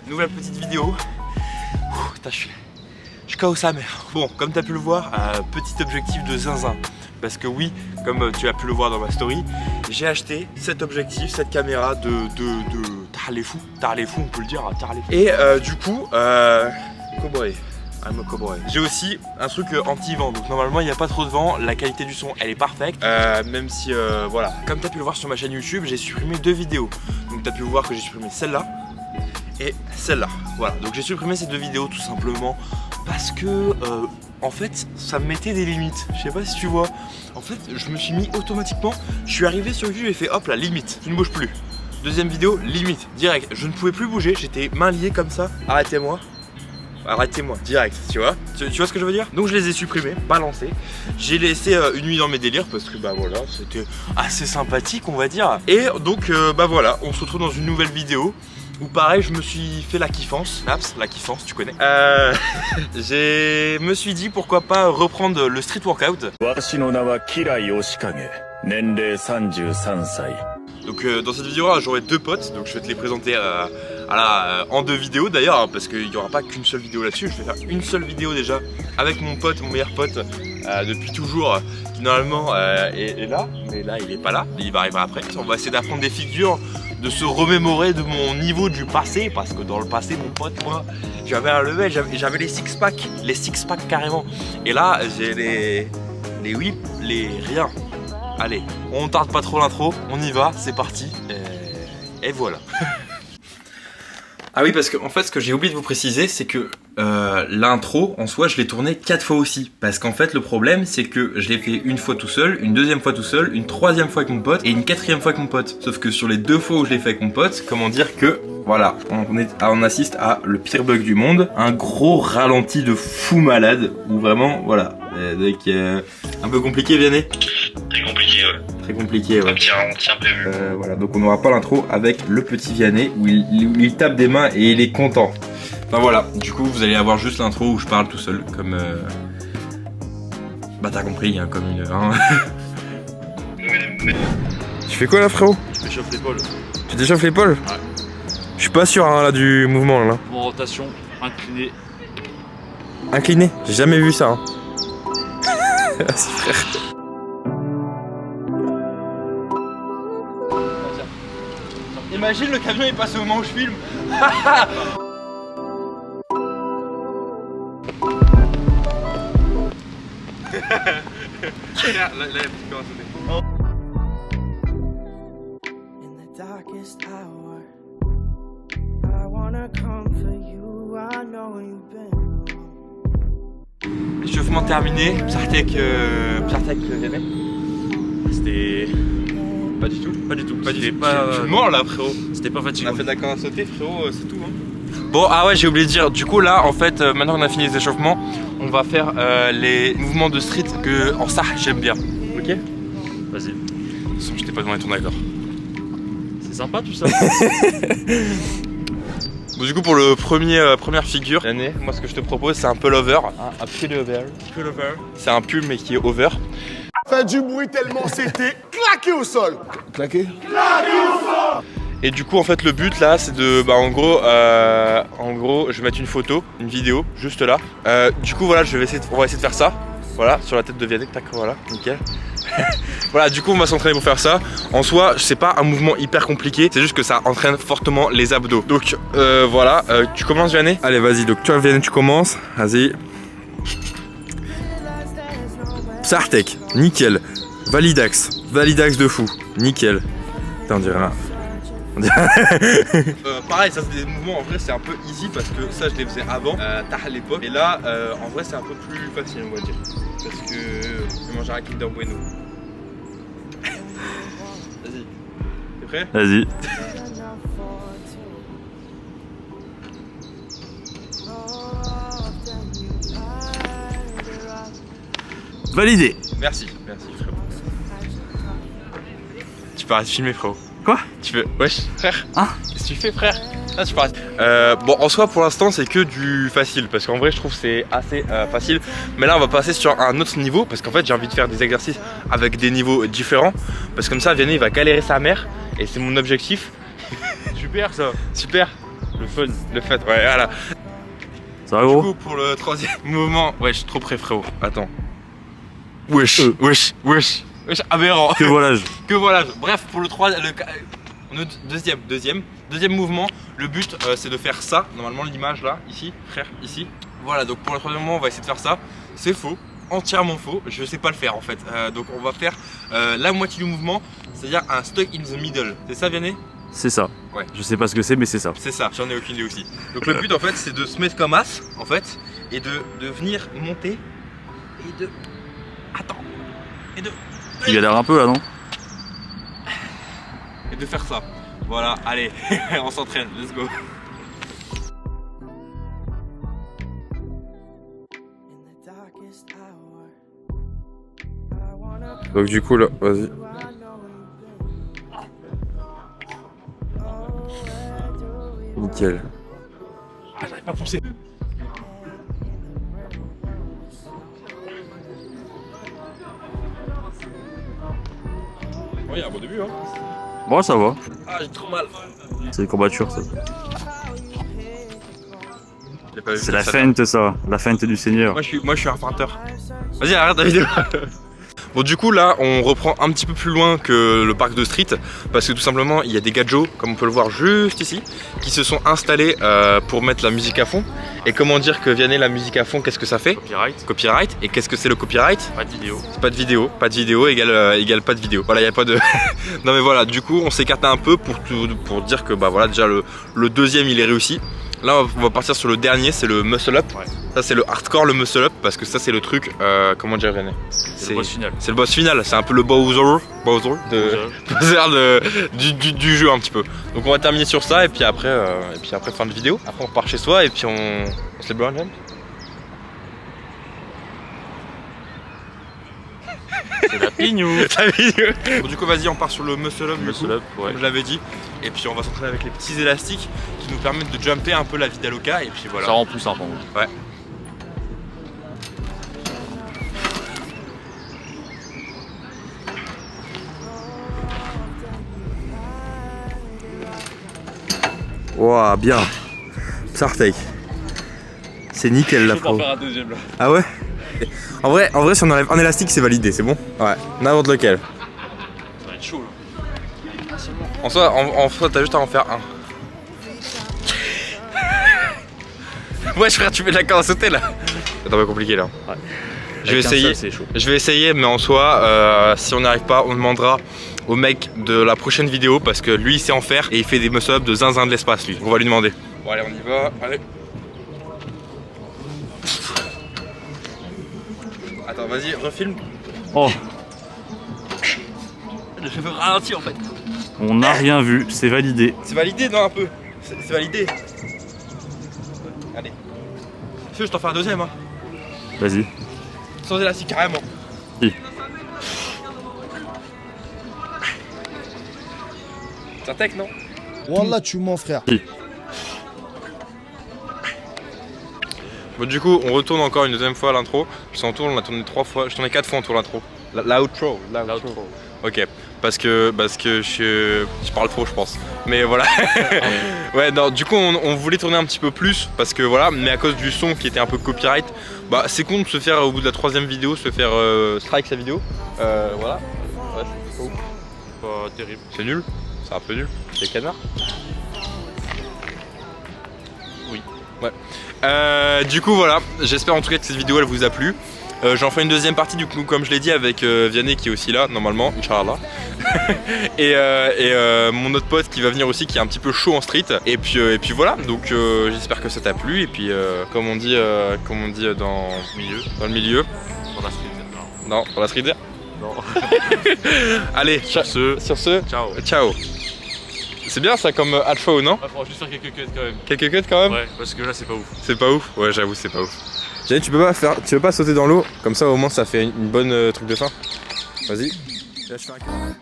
nouvelle petite vidéo. Putain, je suis KO sa mère. Bon, comme tu as pu le voir, petit objectif de zinzin. Parce que oui, comme tu as pu le voir dans ma story, j'ai acheté cet objectif, cette caméra de Tarlefou, on peut le dire, Tarlefou. Et du coup, cowboy. I'm a cowboy. J'ai aussi un truc anti-vent, donc normalement il n'y a pas trop de vent, la qualité du son elle est parfaite, même si voilà. Comme tu as pu le voir sur ma chaîne YouTube, j'ai supprimé 2 vidéos. Donc tu as pu voir que j'ai supprimé celle-là et celle-là. Voilà, donc j'ai supprimé ces 2 vidéos tout simplement parce que en fait ça me mettait des limites. Je sais pas si tu vois. En fait je me suis mis automatiquement, je suis arrivé sur YouTube et fait hop la limite, tu ne bouges plus. Deuxième vidéo, limite, direct, je ne pouvais plus bouger, j'étais main liée comme ça, arrêtez-moi. Arrêtez-moi, direct, tu vois ce que je veux dire? Donc je les ai supprimés, balancés. J'ai laissé une nuit dans mes délires parce que bah voilà, c'était assez sympathique on va dire. Et donc bah voilà, on se retrouve dans une nouvelle vidéo où pareil je me suis fait la kiffance. Naps, la kiffance, tu connais. Je me suis dit pourquoi pas reprendre le street workout. Donc dans cette vidéo là j'aurai 2 potes, donc je vais te les présenter en 2 vidéos d'ailleurs, hein, parce qu'il n'y aura pas qu'une seule vidéo là-dessus. Je vais faire une seule vidéo déjà avec mon pote, mon meilleur pote depuis toujours, qui normalement est là, mais là il est pas là, il va arriver après. On va essayer d'apprendre des figures, de se remémorer de mon niveau du passé, parce que dans le passé mon pote, moi j'avais un level, j'avais les six packs carrément, et là j'ai les whips, les rien. Allez, on tarde pas trop l'intro, on y va, c'est parti, et voilà. Ah oui, parce que en fait ce que j'ai oublié de vous préciser, c'est que l'intro en soi je l'ai tourné 4 fois aussi. Parce qu'en fait le problème c'est que je l'ai fait une fois tout seul, une deuxième fois tout seul, une troisième fois avec mon pote et une quatrième fois avec mon pote. Sauf que sur les 2 fois où je l'ai fait avec mon pote, comment dire que voilà, on assiste à le pire bug du monde, un gros ralenti de fou malade, où vraiment voilà, donc un peu compliqué Vianney. Très compliqué, ouais. Très compliqué, ouais. On tient prévu. Voilà, donc on n'aura pas l'intro avec le petit Vianney où il tape des mains et il est content. Enfin voilà, du coup vous allez avoir juste l'intro où je parle tout seul, comme bah t'as compris, hein, comme une. Hein. Tu fais quoi là frérot? Je m'échauffe l'épaule. Tu t'échauffes l'épaule? Ouais. Je suis pas sûr hein, là du mouvement là. Mon rotation, incliné. Incliné? J'ai jamais vu ça. Hein. Merci frère. Imagine le camion il passe au moment où je filme. Là, il y a plus de corps à sauter. Échauffement terminé, Psartek Vianney. C'était... Pas du tout. Tu mens là frérot. C'était pas fatigant. On a fait de la corde à sauter frérot, c'est tout hein. Bon ah ouais j'ai oublié de dire, du coup là en fait maintenant qu'on a fini les échauffements, on va faire les mouvements de street que en ça j'aime bien. Ok? Vas-y. De toute façon je t'ai pas demandé ton accord. C'est sympa tout ça. Bon du coup pour le première figure, l'année, moi ce que je te propose c'est un pullover. Un pullover. C'est un pull mais qui est over. Fait du bruit tellement c'était claqué au sol. Claqué au sol. Et du coup en fait le but là c'est de en gros je vais mettre une photo, une vidéo juste là. Du coup voilà on va essayer de faire ça. Voilà sur la tête de Vianney, tac voilà, nickel. Voilà du coup on va s'entraîner pour faire ça. En soi c'est pas un mouvement hyper compliqué, c'est juste que ça entraîne fortement les abdos. Donc voilà, tu commences Vianney? Allez vas-y, donc toi Vianney tu commences, vas-y. Psartek, nickel. Validax de fou, nickel. Attends, on dirait là. Pareil, ça c'est des mouvements en vrai c'est un peu easy parce que ça je les faisais avant, à l'époque. Et là en vrai c'est un peu plus facile on va dire. Parce que je vais manger un Kinder Bueno. Vas-y, t'es prêt? Vas-y. Validé. Merci frérot. Tu peux arrêter de filmer frérot. Quoi? Tu veux? Wesh frère. Hein? Qu'est-ce que tu fais frère? Ah, tu peux arrêter. Bon en soi pour l'instant c'est que du facile parce qu'en vrai je trouve c'est assez facile. Mais là on va passer sur un autre niveau parce qu'en fait j'ai envie de faire des exercices avec des niveaux différents. Parce que comme ça Vianney il va galérer sa mère et c'est mon objectif. Super ça. Super. Le fun. Le fun, ouais, voilà. Ça va Du gros? coup, pour le troisième mouvement, ouais, je suis trop près, frérot. Attends. Wesh, wesh, aberrant. Que volage. Que voilà. Bref, pour le deuxième mouvement, le but c'est de faire ça. Normalement, l'image là, ici, frère, ici. Voilà, donc pour le troisième mouvement, on va essayer de faire ça. C'est faux, entièrement faux. Je sais pas le faire en fait. Donc on va faire la moitié du mouvement, c'est-à-dire un stuck in the middle. C'est ça, Vianney? C'est ça. Ouais. Je sais pas ce que c'est, mais c'est ça. C'est ça, j'en ai aucune idée aussi. Donc le but en fait, c'est de se mettre comme as, en fait, et de venir monter et de. Attends. Et de. Tu galères un peu là, non? Et de faire ça. Voilà, allez, on s'entraîne, let's go. Donc du coup là, vas-y. Nickel. Ah, j'arrive pas à pousser. Ouais, il y a un bon début, hein. Bon, ça va. Ah, j'ai trop mal. C'est les courbatures, ça. J'ai pas vu C'est la ça. feinte, ça. La feinte du Seigneur. Moi je suis un feinteur. Vas-y, arrête la vidéo. Bon, du coup là on reprend un petit peu plus loin que le parc de street, parce que tout simplement il y a des gadgets, comme on peut le voir juste ici, qui se sont installés pour mettre la musique à fond. Et comment dire que Vianney, la musique à fond, qu'est-ce que ça fait? Copyright. Copyright. Et qu'est-ce que c'est le copyright? Pas de vidéo. C'est pas de vidéo. Pas de vidéo égale pas de vidéo. Voilà, il n'y a pas de... Non mais voilà, du coup on s'est écarté un peu pour dire que bah voilà, déjà le deuxième il est réussi. Là on va partir sur le dernier, c'est le muscle up. Ouais. Ça c'est le hardcore, le muscle up, parce que ça c'est le truc, comment dire René? C'est le boss final. C'est le boss final, c'est un peu le Bowser du jeu un petit peu. Donc on va terminer sur ça et puis après fin de vidéo. Après on repart chez soi et puis on se les blow jump. C'est la pignou. Bon, du coup vas-y on part sur le muscle up, Muscle up, ouais. comme je l'avais dit. Et puis on va s'entraîner avec les petits élastiques qui nous permettent de jumper un peu la vida loca et puis voilà. Ça rend plus simple en gros. Ouais. Wow, bien. Sartek. C'est nickel la Je peux en faire un deuxième là. Ah ouais? En vrai, si on enlève un élastique, c'est validé, c'est bon? Ouais, n'importe lequel. Ça va être chaud là. En soi, t'as juste à en faire un. Ouais, frère, tu mets de la corde à sauter là. C'est un peu compliqué là. Ouais. Je vais essayer. C'est chaud. Je vais essayer, mais en soi, si on n'y arrive pas, on demandera au mec de la prochaine vidéo parce que lui il sait en faire et il fait des muscle-up de zinzin de l'espace lui. On va lui demander. Bon allez, on y va. Allez. Attends, vas-y, refilme. Oh, Je veux ralentir en fait. on n'a rien vu, c'est validé. C'est validé, non, un peu. C'est validé. Allez. Feu, je t'en fais un deuxième, hein. Vas-y. Sans élastique, carrément. Oui. C'est un tech, non? Wallah, tu mens, frère. Bon, du coup, on retourne encore une deuxième fois à l'intro. Je t'en tourne, on l'a tourné 3 fois. Je tournais 4 fois en tour l'intro. L'outro. Ok. Parce que je parle trop, je pense. Mais voilà. Ouais, non, du coup, on voulait tourner un petit peu plus parce que voilà, mais à cause du son qui était un peu copyright, bah c'est con de se faire au bout de la 3ème vidéo, se faire strike sa vidéo. Voilà. Ouais, c'est pas ouf. Pas terrible. C'est nul. C'est un peu nul. C'est canard. Oui. Ouais. Du coup, voilà. J'espère en tout cas que cette vidéo elle vous a plu. J'en ferai une deuxième partie du coup comme je l'ai dit avec Vianney qui est aussi là normalement, Inch'Allah. et mon autre pote qui va venir aussi qui est un petit peu chaud en street. Et puis voilà, donc j'espère que ça t'a plu. Et puis comme on dit dans le milieu. Dans la street. Non, dans la street. Non. Allez, sur ce, Ciao. ciao. C'est bien ça comme outro, non? Ouais, faudra juste faire quelques cuts quand même. Quelques cuts quand même? Ouais, parce que là c'est pas ouf. C'est pas ouf? Ouais, j'avoue, c'est pas ouf. Jenny, tu peux pas sauter dans l'eau? Comme ça, au moins, ça fait une bonne truc de fin. Vas-y. Là, je fais un...